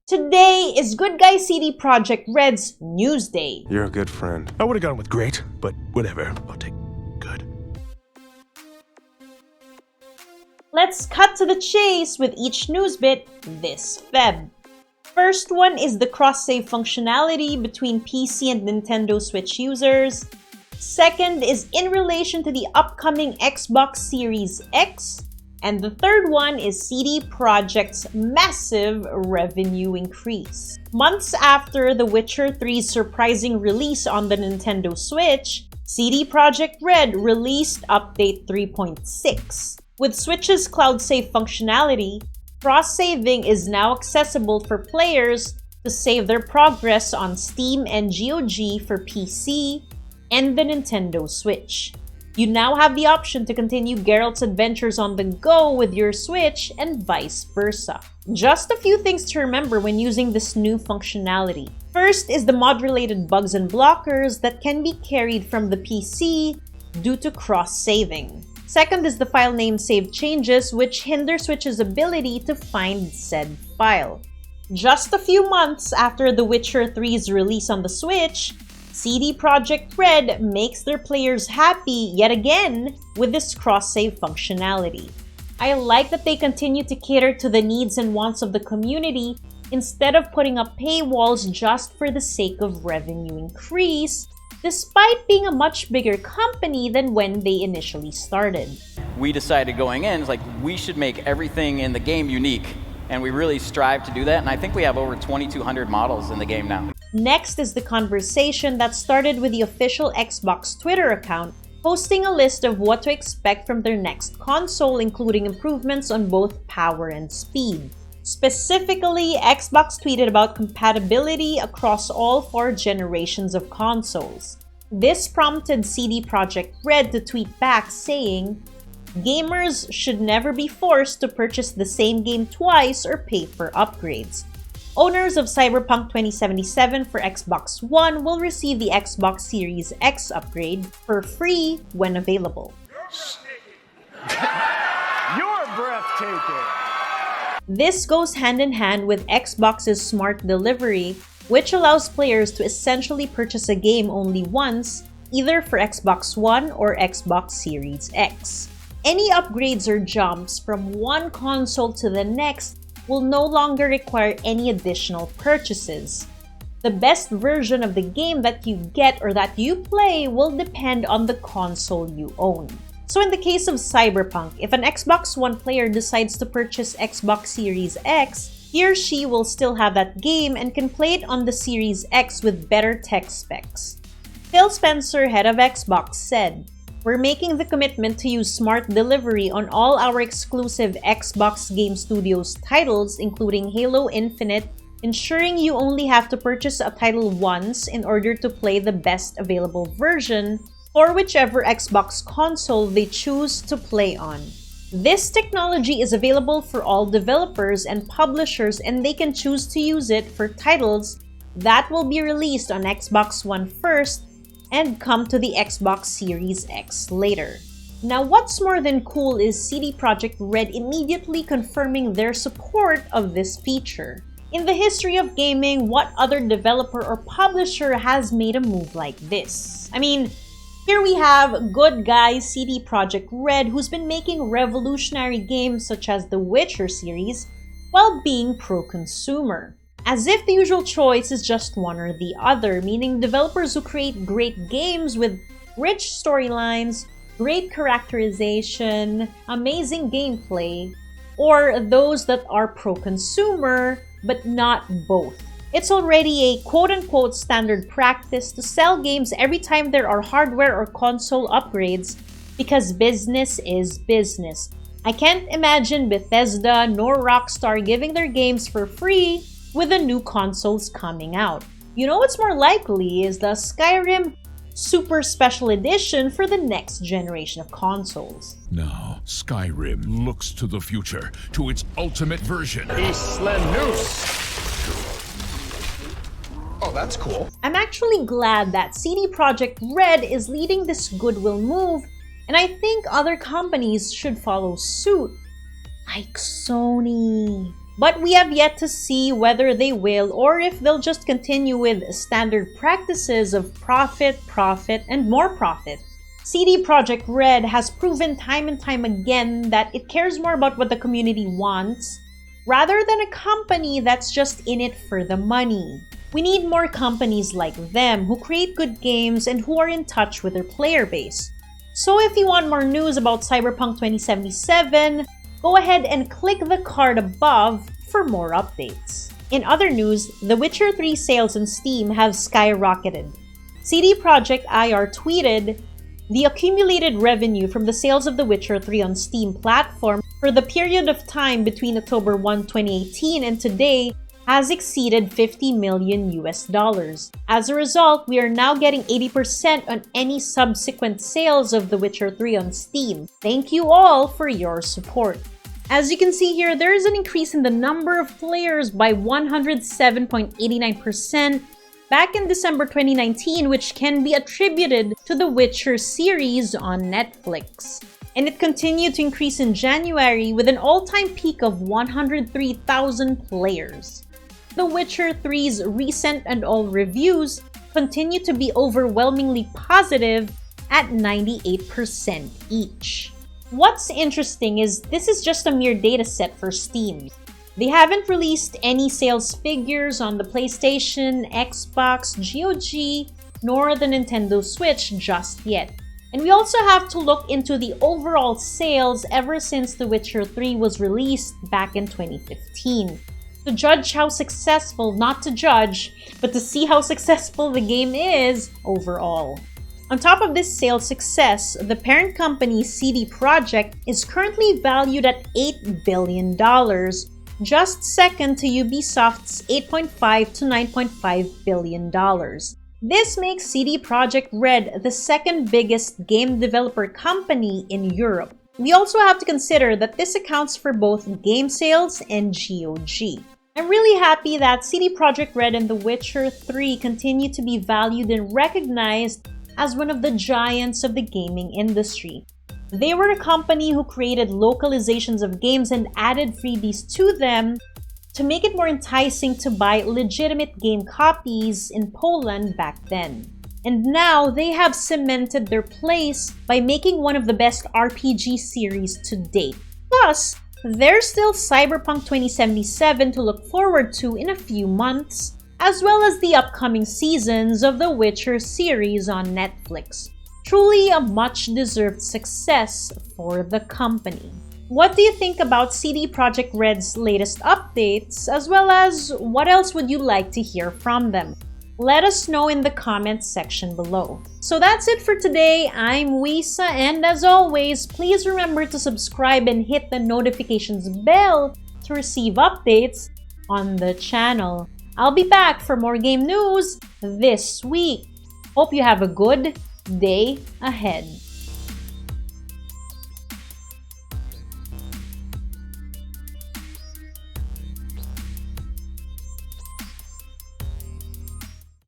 Today is Good Guy CD Projekt Red's News Day. You're a good friend. I would have gone with great, but whatever. I'll take good. Let's cut to the chase with each news bit this Feb. First one is the cross-save functionality between PC and Nintendo Switch users. Second is in relation to the upcoming Xbox Series X. And the third one is CD Projekt's massive revenue increase. Months after The Witcher 3's surprising release on the Nintendo Switch, CD Projekt Red released Update 3.6. With Switch's cloud save functionality, cross-saving is now accessible for players to save their progress on Steam and GOG for PC and the Nintendo Switch. You now have the option to continue Geralt's adventures on the go with your Switch and vice versa. Just a few things to remember when using this new functionality. First is the mod-related bugs and blockers that can be carried from the PC due to cross-saving. Second is the file name save changes, which hinder Switch's ability to find said file. Just a few months after The Witcher 3's release on the Switch, CD Projekt Red makes their players happy yet again with this cross-save functionality. I like that they continue to cater to the needs and wants of the community instead of putting up paywalls just for the sake of revenue increase, despite being a much bigger company than when they initially started. We decided going in, we should make everything in the game unique, and we really strive to do that, and I think we have over 2,200 models in the game now. Next is the conversation that started with the official Xbox Twitter account, posting a list of what to expect from their next console, including improvements on both power and speed. Specifically, Xbox tweeted about compatibility across all 4 generations of consoles. This prompted CD Projekt Red to tweet back saying, "Gamers should never be forced to purchase the same game twice or pay for upgrades. Owners of Cyberpunk 2077 for Xbox One will receive the Xbox Series X upgrade for free when available." You're breathtaking! This goes hand in hand with Xbox's Smart Delivery, which allows players to essentially purchase a game only once, either for Xbox One or Xbox Series X. Any upgrades or jumps from one console to the next will no longer require any additional purchases. The best version of the game that you get or that you play will depend on the console you own. So in the case of Cyberpunk, if an Xbox One player decides to purchase Xbox Series X, he or she will still have that game and can play it on the Series X with better tech specs. Phil Spencer, head of Xbox, said, "We're making the commitment to use Smart Delivery on all our exclusive Xbox Game Studios titles, including Halo Infinite, ensuring you only have to purchase a title once in order to play the best available version or whichever Xbox console they choose to play on. This technology is available for all developers and publishers, and they can choose to use it for titles that will be released on Xbox One first and come to the Xbox Series X later." Now, what's more than cool is CD Projekt Red immediately confirming their support of this feature. In the history of gaming, what other developer or publisher has made a move like this? I mean, here we have Good Guy CD Projekt Red, who's been making revolutionary games such as the Witcher series while being pro-consumer. As if the usual choice is just one or the other, meaning developers who create great games with rich storylines, great characterization, amazing gameplay, or those that are pro-consumer but not both. It's already a quote-unquote standard practice to sell games every time there are hardware or console upgrades because business is business. I can't imagine Bethesda nor Rockstar giving their games for free with the new consoles coming out. You know what's more likely is the Skyrim Super Special Edition for the next generation of consoles. Now, Skyrim looks to the future, to its ultimate version. Isla Oh, that's cool. I'm actually glad that CD Projekt Red is leading this goodwill move, and I think other companies should follow suit, like Sony. But we have yet to see whether they will or if they'll just continue with standard practices of profit, and more profit. CD Projekt Red has proven time and time again that it cares more about what the community wants rather than a company that's just in it for the money. We need more companies like them who create good games and who are in touch with their player base. So if you want more news about Cyberpunk 2077, go ahead and click the card above for more updates. In other news, The Witcher 3 sales on Steam have skyrocketed. CD Projekt IR tweeted, "The accumulated revenue from the sales of The Witcher 3 on Steam platform for the period of time between October 1, 2018 and today has exceeded $50 million US. As a result, we are now getting 80% on any subsequent sales of The Witcher 3 on Steam. Thank you all for your support." As you can see here, there is an increase in the number of players by 107.89% back in December 2019, which can be attributed to the Witcher series on Netflix. And it continued to increase in January with an all-time peak of 103,000 players. The Witcher 3's recent and all reviews continue to be overwhelmingly positive at 98% each. What's interesting is this is just a mere dataset for Steam. They haven't released any sales figures on the PlayStation, Xbox, GOG, nor the Nintendo Switch just yet. And we also have to look into the overall sales ever since The Witcher 3 was released back in 2015. To judge how successful, not to judge, but to see how successful the game is overall. On top of this sales success, the parent company CD Projekt is currently valued at $8 billion, just second to Ubisoft's $8.5 to $9.5 billion. This makes CD Projekt Red the second biggest game developer company in Europe. We also have to consider that this accounts for both game sales and GOG. I'm really happy that CD Projekt Red and The Witcher 3 continue to be valued and recognized as one of the giants of the gaming industry. They were a company who created localizations of games and added freebies to them to make it more enticing to buy legitimate game copies in Poland back then. And now they have cemented their place by making one of the best RPG series to date. Plus, there's still Cyberpunk 2077 to look forward to in a few months, as well as the upcoming seasons of the Witcher series on Netflix. Truly a much-deserved success for the company. What do you think about CD Projekt Red's latest updates, as well as what else would you like to hear from them? Let us know in the comments section below. So that's it for today. I'm Wisa, and as always, please remember to subscribe and hit the notifications bell to receive updates on the channel. I'll be back for more game news this week. Hope you have a good day ahead.